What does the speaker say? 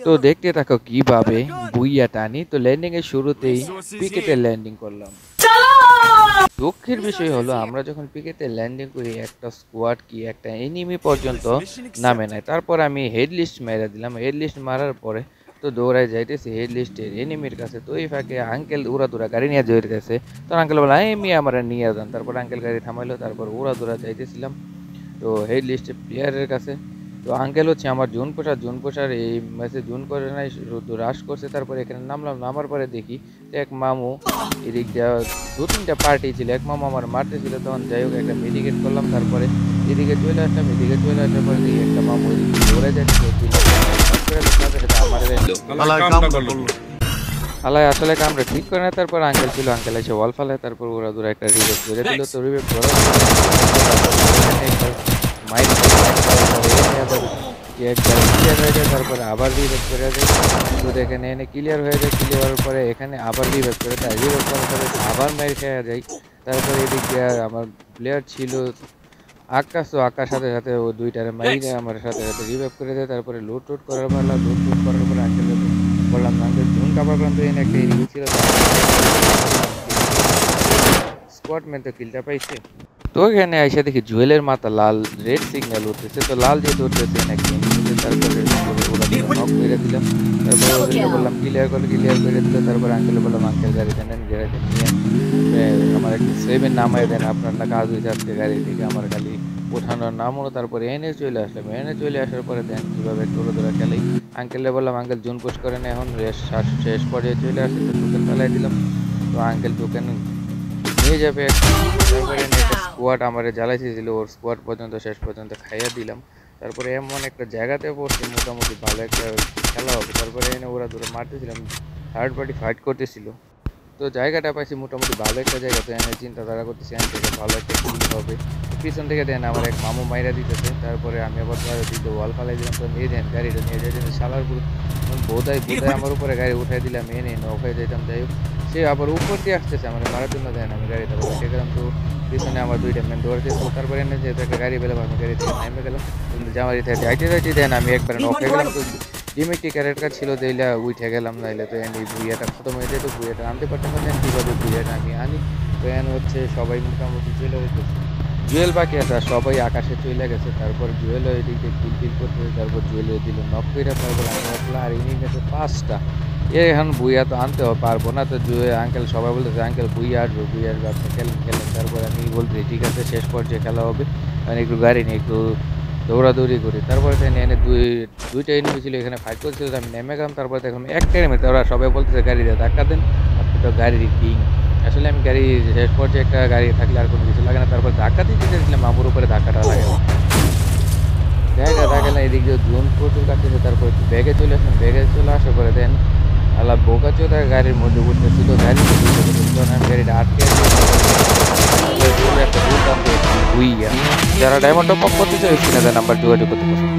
তো দেখতে থাকো কিভাবে বুইয়া টানি। তো ল্যান্ডিং এর শুরুতেই পিকেটে ল্যান্ডিং করলাম। দুঃখের বিষয় হলো আমরা যখন পিকেতে ল্যান্ডিং করি একটা স্কোয়াড কি একটা এনিমি পর্যন্ত নামে নাই। তারপর আমি হেড লিস্ট মেরে দিলাম। হেড লিস্ট মারার পরে তো দৌড়ায় যাইতেছি হেড লিস্টের এনিমির কাছে। তো এই ফাঁকে আঙ্কেল উড়া দুরা গাড়ি নিয়ে যাইতেছে। তো আঙ্কেল বলে আমি আমার নিয়ে যান। তারপর আঙ্কেল গাড়ি থামাইলো। তারপর উড়া দুরা যাইতেছিলাম তো হেড লিস্টে প্লেয়ারের কাছে। তো আঙ্কেল হচ্ছে আমার জুন পোষার এই ম্যাচে জুন করে নাই, শুধু রাশ করছে। তারপরে এখানে নামলাম, নামার পরে দেখি এক মামু এদিক দেওয়া দু তিনটা পার্টি ছিল, এক মামু আমার মারতেছিল। তখন যাই হোক একটা মেডিকেট করলাম। তারপরে এদিকে চলে আসলাম, এদিকে চলে আসার পরে দেখি একটা মামু এদিকে দৌড়ে যাচ্ছে। আলাই আসলে কামড়ে ঠিক করে না। তারপর আঙ্কেল ছিল, আঙ্কেল এসে ওয়াল ফালায়। তারপর ওরা দুরা একটা রিভেভ করে দিল। তো রিভেভ করার তারপরে আবার রিভেভ করে দেয়। তো এখানে এনে ক্লিয়ার হয়ে যায়। ক্লিয়ার হওয়ার পরে এখানে আবার রিভেভ করে দেয়। রিভেভ করার পরে আবার মাইর খেয়ে যায়। তারপরে এদিক দিয়ে আমার প্লেয়ার ছিল আকাশ। তো আকার সাথে সাথে ও দুইটারে মাইরে আমার সাথে সাথে রিভেভ করে দেয়। তারপরে লুট টুট করার পারলাম। লুট টুট করার পরে আঙ্কেল বললাম আঙ্কেল জুন কাপড় করলাম। তো এনে একটা এনিমি ছিল, স্কোয়াড ম্যান তো কিলটা পাইছে। তো এখানে এসে দেখি জুয়েলের মাথা লাল রেড সিগন্যাল উঠতেছে। তো লাল যেহেতু উঠতেছে নাকি তারপরে নক করে দিলাম। তারপরে ওদেরকে বললাম ক্লিয়ার করে দিল। তারপরে আঙ্কেল বললাম আঙ্কেল গাড়িতে নেন, গাড়িতে নিয়ে আমার একটা সেভেন নামাই দেন, আপনার না কাজ হয়েছে আজকে গাড়ি থেকে আমার খালি ওঠানোর নাম হলো। তারপরে এনে চলে আসলাম। এনে চলে আসার পরে দেন কীভাবে টোটো ধরে খেলে আঙ্কেলে বললাম আঙ্কেল জুন পোস্ট করেন। এখন শেষ পর্যায়ে চলে আসছে। তো টোকেন ফেলাই দিলাম। তো আঙ্কেল টোকেন নিয়ে যাবে। তারপরে একটা স্কোয়াড আমার জ্বালাইছিল, ওর স্কোয়াড পর্যন্ত শেষ পর্যন্ত খাইয়া দিলাম। তারপরে এমন একটা জায়গাতে পড়ছি মোটামুটি ভালো একটা খেলা হবে। তারপরে এনে ওরা ধরে মারতেছিলাম, থার্ড পার্টি ফাইট করতেছিল। তো জায়গাটা পাইছি মোটামুটি ভালো একটা জায়গা। তো এনে চিন্তাধারা করতেছি এখান থেকে ভালো একটা কিল হবে। পিছন থেকে দেন আমার এক মামু মাইরা দিতেছে। তারপরে আমি আবার দিতে ওয়াল ফালাই দিলাম। তো নিয়ে দেন গাড়িটা নিয়ে যাই সালার বোধায় আমার উপরে গাড়ি উঠাই দিলাম। এনে নৌকায় যাইতাম। যাই হোক সে আবার উপর দিয়ে আসতেছে আমার মারার জন্য। দেন আমি গাড়িটা উঠে গেলাম। তো পিছনে আমার দুইটা মেন দৌড়াতে। তো তারপরে এনে যেহেতু একটা গাড়ি পেলাম আমি গাড়ি থেকে নেমে গেলাম। কিন্তু জামারি থেকে যাইতে দেন আমি একবার নৌকায় গেলাম। তো ডিমের ক্যারেক্টার ছিল যেইলা উঠে গেলাম। নাইলে তো এই ভুইয়াটা খতম হয়ে যেত। ভুইয়াটা আনতে পারতাম না। কীভাবে ভুইয়াটা আমি আনি। তো এন হচ্ছে সবাই মোটামুটি চলে হয়েছে। জুয়েল বাকি আছে, সবাই আকাশে চলে গেছে। তারপর জুয়েল এদিকে কিল করতেছে। তারপর জুয়েল দিল নক করে। তারপর আমি আসলাম আর ইনি গেছে 5টা। এখন বুইয়া তো আনতে পারবো না। তো জুয়ে আঙ্কেল সবাই বলতেছে আঙ্কেল বুইয়া আসবে, বুইয়া আসবে, আপনি খেলেন। তারপর আমি বলতেছি ঠিক আছে শেষ পর্যায়ে খেলা হবে, মানে একটু গাড়ি নিয়ে একটু দৌড়াদৌড়ি করি। তারপরে এনে দুইটা এনিমি ছিল এখানে ফাইট করছিল। আমি নেমে গেলাম। তারপরে দেখলাম একটা এনিমি। ওরা সবাই বলতেছে গাড়ি দিয়ে ধাক্কা দেন, আপনি তো গাড়ির কিং। আসলে আমি গাড়ি শেষ পর্যায়ে একটা গাড়ি থাকলে আর কোনো কিছু লাগে না। তারপর ধাক্কা দিতে চেয়েছিলাম, আমার উপরে ধাক্কাটা লাগে দেখা না এদিক দিয়ে জুন প্রচুর কাটতেছে। তারপর একটু ব্যাগে চলে আসলাম। ব্যাগে চলে আসার পরে দেন আল্লাহ বোকা চোদা গাড়ির মধ্যে উঠতেছিল। গাড়ি আমি গাড়িটা আটকে একটা যারা ডায়মন্ড টপ করতে চাই স্ক্রিনে দেন নাম্বার যোগাযোগ করতে পারবেন।